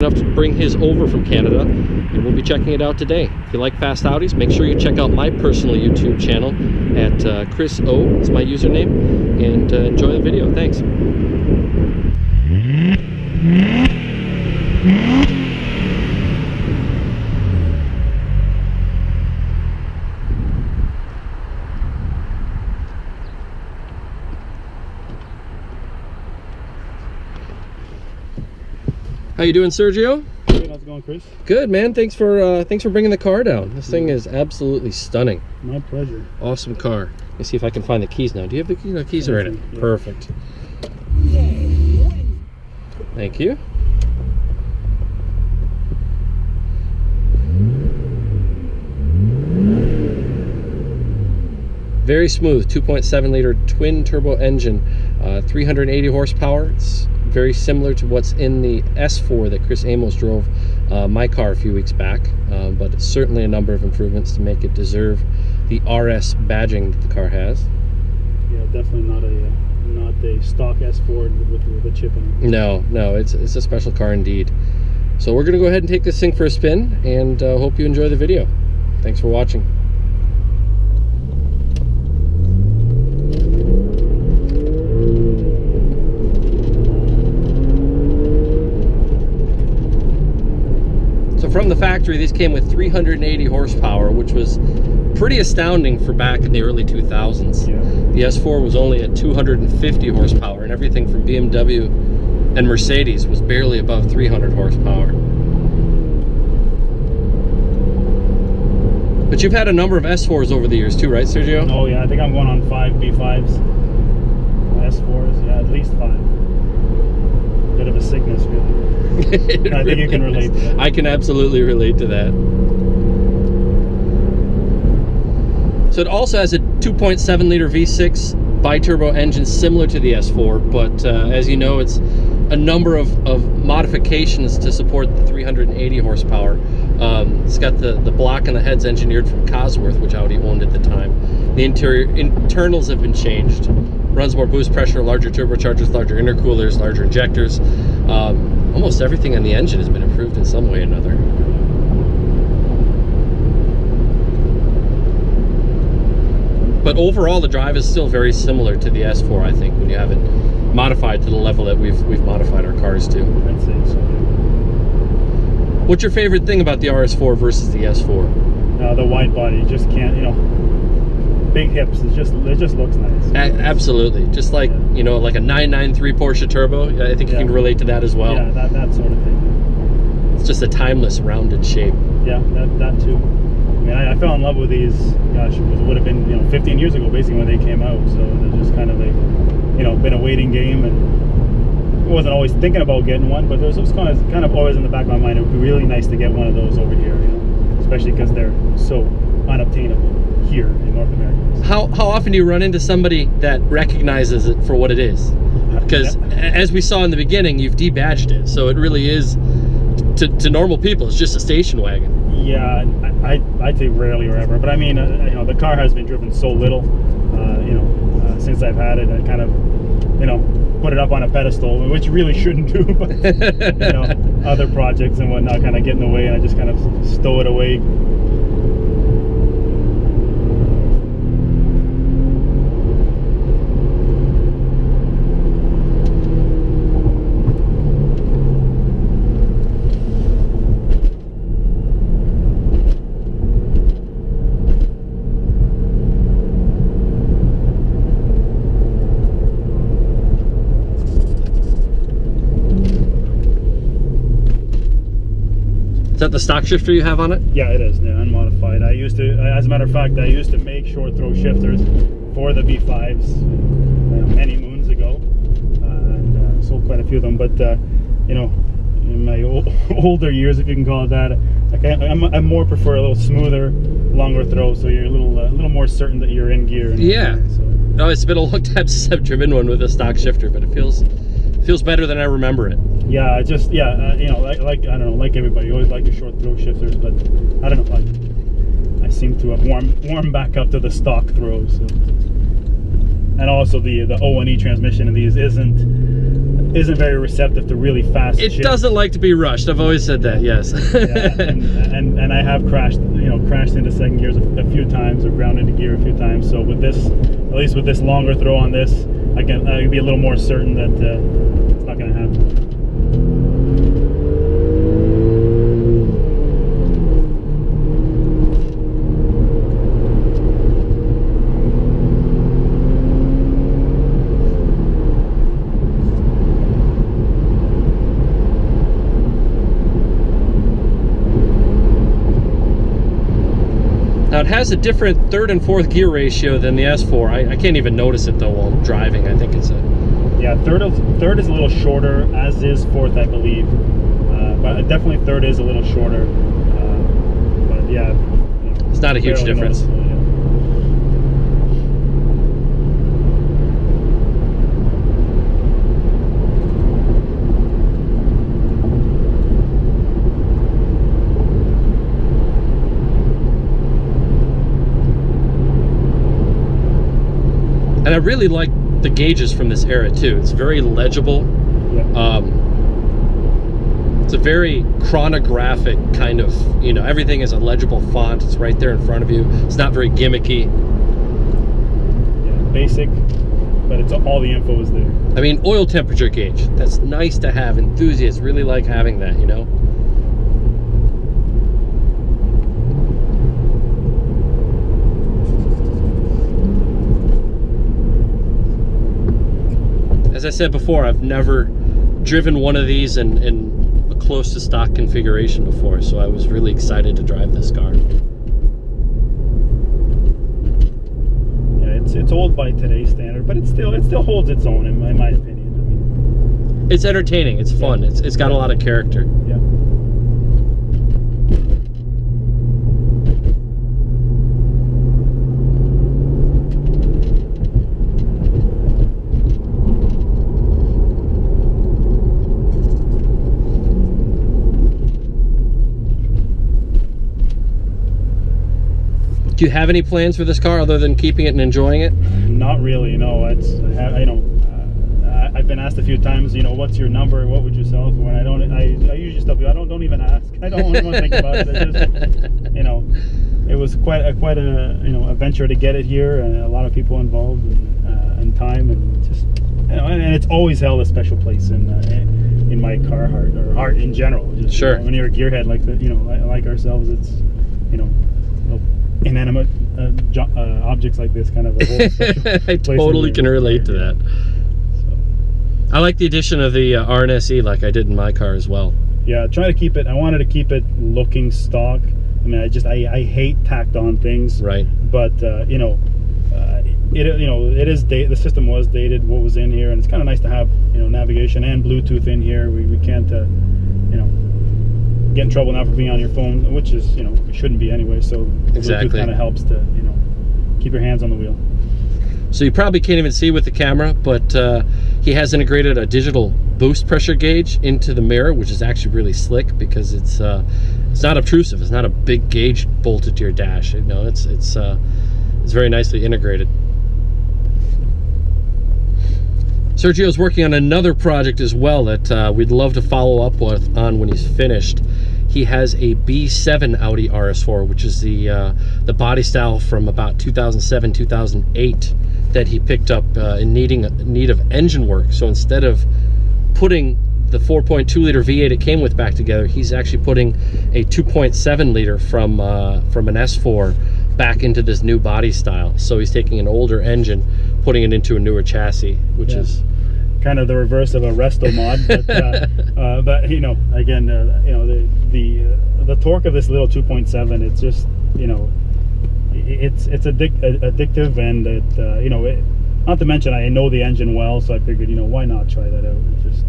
enough to bring his over from Canada, and we'll be checking it out today. If you like fast Audis, make sure you check out my personal YouTube channel at Chris O is my username, and enjoy the video. Thanks. How you doing, Sergio? Good. How's it going, Chris? Good, man. Thanks for bringing the car down. This thing is absolutely stunning. My pleasure. Awesome car. Let me see if I can find the keys now. Do you have the keys? No, keys are in it. Yeah. Perfect. Thank you. Very smooth 2.7 liter twin turbo engine, 380 horsepower. It's very similar to what's in the S4 that Chris Amos drove my car a few weeks back, but it's certainly a number of improvements to make it deserve the RS badging that the car has. Yeah, definitely not a stock S4 with a chip in it. No, it's a special car indeed. So we're gonna go ahead and take this thing for a spin, and hope you enjoy the video. Thanks for watching. From the factory, these came with 380 horsepower, which was pretty astounding for back in the early 2000s. Yeah. The S4 was only at 250 horsepower, and everything from BMW and Mercedes was barely above 300 horsepower. But you've had a number of S4s over the years too, right, Sergio? Oh yeah, I think I'm going on 5 B5s. S4s, yeah, at least 5. Bit of a sickness, really. I think you can relate to that. I can absolutely relate to that. So it also has a 2.7 liter V6 biturbo engine similar to the S4, but as you know, it's a number of modifications to support the 380 horsepower. It's got the block and the heads engineered from Cosworth, which Audi owned at the time. The internals have been changed. Runs more boost pressure, larger turbochargers, larger intercoolers, larger injectors. Almost everything on the engine has been improved in some way or another. But overall, the drive is still very similar to the S4, I think, when you have it modified to the level that we've modified our cars to. I'd say so. What's your favorite thing about the RS4 versus the S4? The wide body, just can't, you know, big hips. It just looks nice. Absolutely, just like like a 993 Porsche Turbo. I think you can relate to that as well. Yeah, that sort of thing. It's just a timeless, rounded shape. Yeah, that too. I mean, I fell in love with these. Gosh, it would have been 15 years ago, basically, when they came out. So they're just kind of like been a waiting game, and I wasn't always thinking about getting one, but it was kind of always in the back of my mind. It would be really nice to get one of those over here, especially because they're so unobtainable here in North America. How often do you run into somebody that recognizes it for what it is? Because as we saw in the beginning, you've debadged it, so it really is to normal people. It's just a station wagon. Yeah, I'd say rarely or ever, but I mean, the car has been driven so little, since I've had it. I kind of, put it up on a pedestal, which you really shouldn't do, but other projects and whatnot kind of get in the way, and I just kind of stow it away. Is that the stock shifter you have on it? Yeah, it is. Yeah, unmodified. I used to, as a matter of fact, I used to make short throw shifters for the B5s many moons ago, and sold quite a few of them. But in my older years, if you can call it that, I more prefer a little smoother, longer throw, so you're a little more certain that you're in gear. Yeah. No, it's been a long time since I've driven one with a stock shifter, but it feels better than I remember it. Yeah, I don't know, like everybody, you always like your short throw shifters, but I don't know, I seem to have warmed back up to the stock throws. So. And also the O&E transmission in these isn't isn't very receptive to really fast It shifts. doesn't like to be rushed. I've always said that, yes. Yeah, and I have crashed into second gears a few times, or ground into gear a few times. So with this, at least with this longer throw on this, I can be a little more certain that it's not going to happen. Now it has a different third and fourth gear ratio than the S4. I can't even notice it though while driving. I think it's a... Yeah, third is a little shorter, as is fourth, I believe. But definitely third is a little shorter. But yeah. It's not a huge difference. And I really like the gauges from this era too. It's very legible. Yeah. It's a very chronographic kind of, you know, everything is a legible font. It's right there in front of you. It's not very gimmicky. Yeah, basic, but it's all the info is there. I mean, oil temperature gauge. That's nice to have. Enthusiasts really like having that, you know. As I said before, I've never driven one of these in a close to stock configuration before, so I was really excited to drive this car. Yeah, it's old by today's standard, but it still holds its own in my opinion. I mean, it's entertaining. It's fun. Yeah. It's got a lot of character. Yeah. Do you have any plans for this car other than keeping it and enjoying it? Not really, no. I've been asked a few times, you know, what's your number? What would you sell it for? And I usually tell people, don't even ask. I don't want to think about it. It's just, you know, it was quite a a venture to get it here, and a lot of people involved, and time, and just, you know, and it's always held a special place in my car heart, or heart in general. Just, sure. You know, when you're a gearhead like ourselves, it's, you know, inanimate objects like this kind of a whole I totally can relate to that. So. I like the addition of the RNSE like I did in my car as well. Yeah, try to keep it. I wanted to keep it looking stock. I mean, I hate tacked on things. Right. But it is the system was dated. What was in here, and it's kind of nice to have navigation and Bluetooth in here. We can't get in trouble now for being on your phone, which is it shouldn't be anyway. So exactly. Bluetooth kind of helps to keep your hands on the wheel. So you probably can't even see with the camera, but he has integrated a digital boost pressure gauge into the mirror, which is actually really slick because it's not obtrusive. It's not a big gauge bolted to your dash. It's very nicely integrated. Sergio's working on another project as well that we'd love to follow up on when he's finished. He has a B7 Audi RS4, which is the body style from about 2007, 2008 that he picked up in need of engine work. So instead of putting the 4.2 liter V8 it came with back together, he's actually putting a 2.7 liter from an S4 back into this new body style. So he's taking an older engine, putting it into a newer chassis, which is kind of the reverse of a resto mod, but again, the torque of this little 2.7, it's just it's addictive, and it not to mention I know the engine well, so I figured why not try that out. Just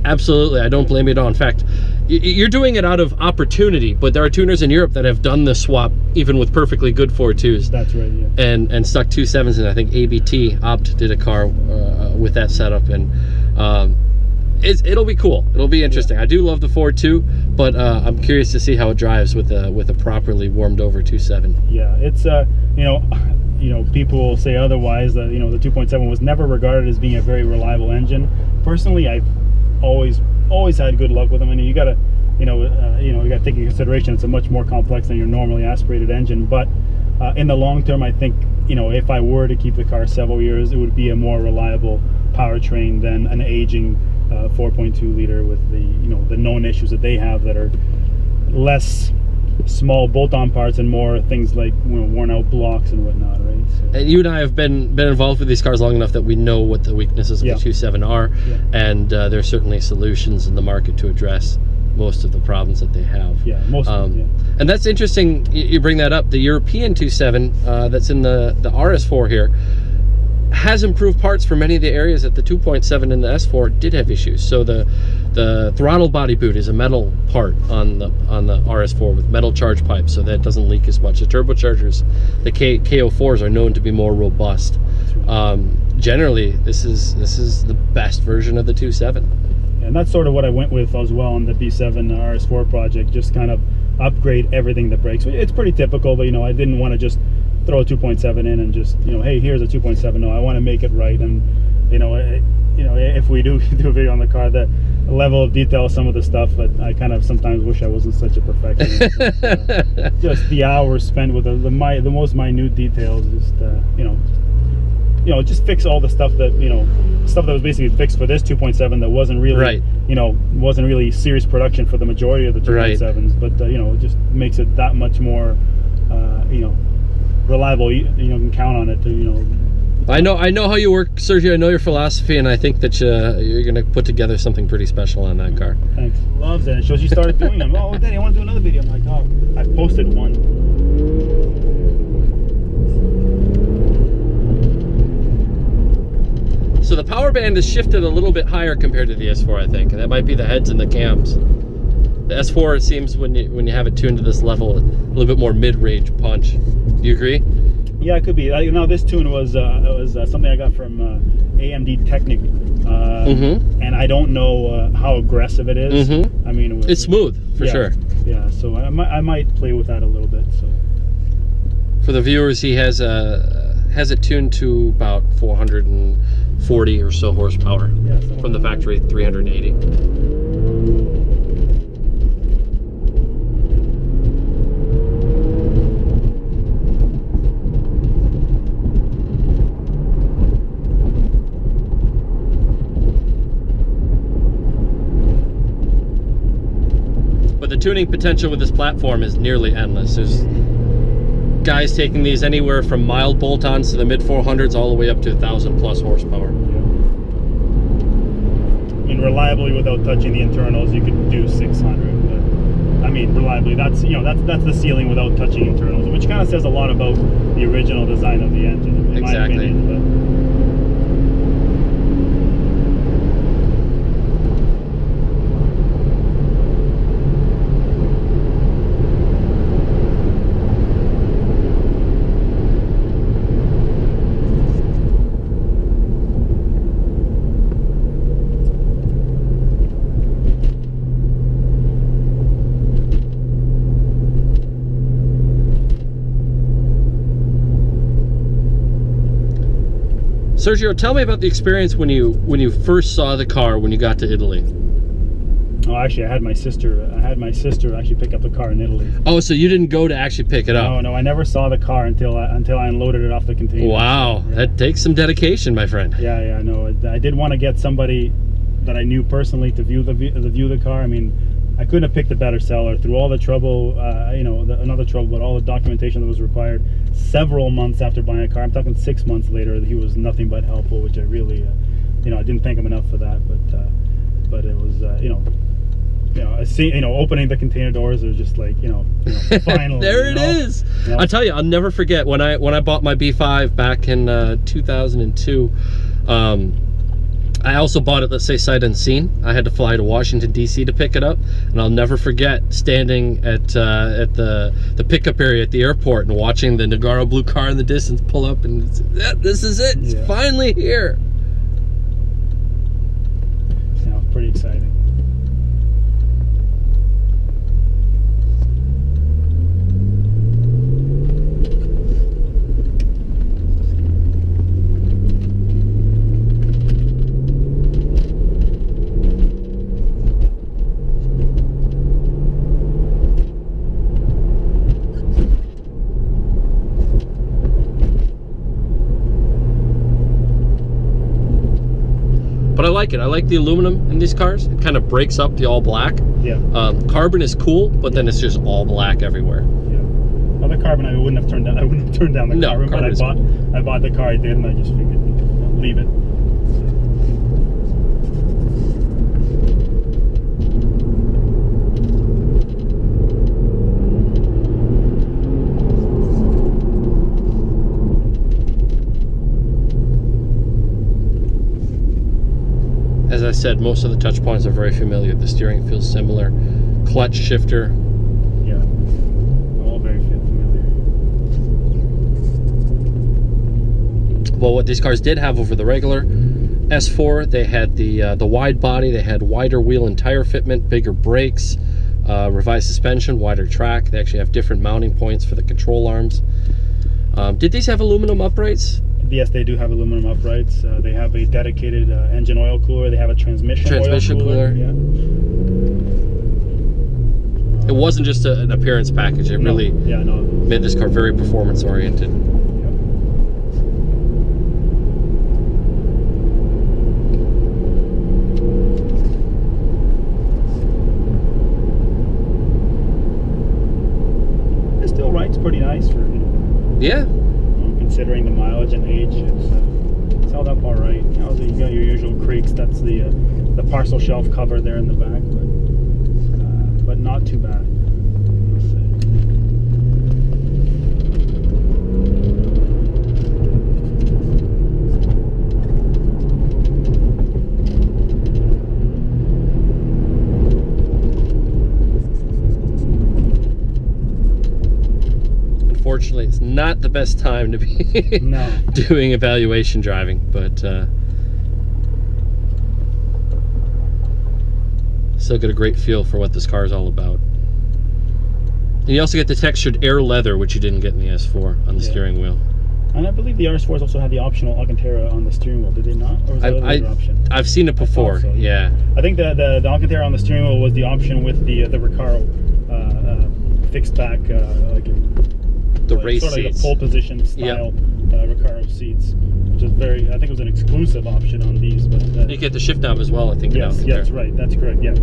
absolutely, I don't blame you at all. In fact, you're doing it out of opportunity, but there are tuners in Europe that have done the swap even with perfectly good 4.2s. That's right, yeah. And stuck 2.7s in. I think ABT Opt did a car with that setup, and it'll be cool. It'll be interesting. Yeah. I do love the 4.2, but I'm curious to see how it drives with a properly warmed over 2.7. Yeah, it's people will say otherwise. The 2.7 was never regarded as being a very reliable engine. Personally, always had good luck with them. And you gotta, you gotta take into consideration it's a much more complex than your normally aspirated engine. But in the long term, I think, if I were to keep the car several years, it would be a more reliable powertrain than an aging 4.2 liter with the known issues that they have that are less small bolt-on parts and more things like worn out blocks and whatnot, right? So. And you and I have been involved with these cars long enough that we know what the weaknesses of the 2.7 are, and there are certainly solutions in the market to address most of the problems that they have. Yeah, most of them, and that's interesting you bring that up. The European 2.7 that's in the RS4 here has improved parts for many of the areas that the 2.7 and the S4 did have issues. So the throttle body boot is a metal part on the RS4 with metal charge pipes, so that it doesn't leak as much. The turbochargers, the KO4s, are known to be more robust. Generally, this is the best version of the 2.7. And that's sort of what I went with as well on the B7 RS4 project, just kind of upgrade everything that breaks. It's pretty typical, but I didn't want to just throw a 2.7 in and just, hey, here's a 2.7. No, I want to make it right. And if we do a video on the car, the level of detail, some of the stuff, but I kind of sometimes wish I wasn't such a perfectionist. Just the hours spent with the most minute details, just just fix all the stuff that stuff that was basically fixed for this 2.7 that wasn't really wasn't really serious production for the majority of the 2.7s, but it just makes it that much more reliable. You can count on it to I know how you work, Sergio. I know your philosophy, and I think that you're going to put together something pretty special on that car. Thanks. Loves it. It shows you started doing them. Oh, Daddy, I want to do another video. I'm like, oh, I posted one. So the power band is shifted a little bit higher compared to the S4, I think, and that might be the heads and the cams. The S4, it seems, when you have it tuned to this level, a little bit more mid-range punch. Do you agree? Yeah, it could be. This tune was something I got from AMD Technic, and I don't know how aggressive it is. I mean, it's smooth for sure. Yeah, so I might play with that a little bit. So for the viewers, he has it tuned to about 440 or so horsepower from the factory 380. The tuning potential with this platform is nearly endless. There's guys taking these anywhere from mild bolt-ons to the mid 400s all the way up to 1,000 plus horsepower. And reliably, without touching the internals, you could do 600. But I mean, reliably, that's that's the ceiling without touching internals, which kind of says a lot about the original design of the engine, in my opinion. But Sergio, tell me about the experience when you first saw the car when you got to Italy. Oh, actually, I had my sister actually pick up the car in Italy. Oh, so you didn't go to actually pick it up? No, I never saw the car until I unloaded it off the container. Wow, yeah. That takes some dedication, my friend. Yeah, no, I did want to get somebody that I knew personally to view the car. I mean, I couldn't have picked a better seller through all the trouble, another trouble, but all the documentation that was required. Several months after buying a car, I'm talking 6 months later, he was nothing but helpful, which I really, I didn't thank him enough for that. But it was, I see, opening the container doors, it was just like, finally. There it is. I tell you, I'll never forget when I bought my B5 back in 2002. I also bought it, let's say, sight unseen. I had to fly to Washington, D.C. to pick it up, and I'll never forget standing at the pickup area at the airport and watching the Nogaro blue car in the distance pull up, and this is it. It's finally here. Yeah, pretty exciting. But I like it. I like the aluminum in these cars. It kind of breaks up the all black. Yeah. Carbon is cool, but then it's just all black everywhere. Yeah. Well, the carbon I wouldn't have turned down. I wouldn't have turned down the carbon, but I bought the car I did, and I just figured leave it. As I said, most of the touch points are very familiar. The steering feels similar. Clutch shifter. Yeah, all very familiar. Well, what these cars did have over the regular S4, they had the wide body, they had wider wheel and tire fitment, bigger brakes, revised suspension, wider track. They actually have different mounting points for the control arms. Did these have aluminum uprights? Yes, they do have aluminum uprights. They have a dedicated engine oil cooler. They have a transmission oil cooler. Yeah. It wasn't just an appearance package. It really made this car very performance oriented. Yep. It still rides pretty nice for Yeah. Considering the mileage and age. It's held up all right. You got your usual creaks. That's the parcel shelf cover there in the back, but not too bad. Unfortunately, it's not the best time to be doing evaluation driving, but still get a great feel for what this car is all about. And you also get the textured air leather, which you didn't get in the S4 on the steering wheel. And I believe the RS4s also had the optional Alcantara on the steering wheel, did they not? Or was that another option? I've seen it before, so, yeah. I think the Alcantara on the steering wheel was the option with the Recaro fixed back, like the race sort of seats. Like a pole position style Recaro seats, which is I think it was an exclusive option on these. But you get the shift knob as well, I think. Yes, right, that's correct. Yeah.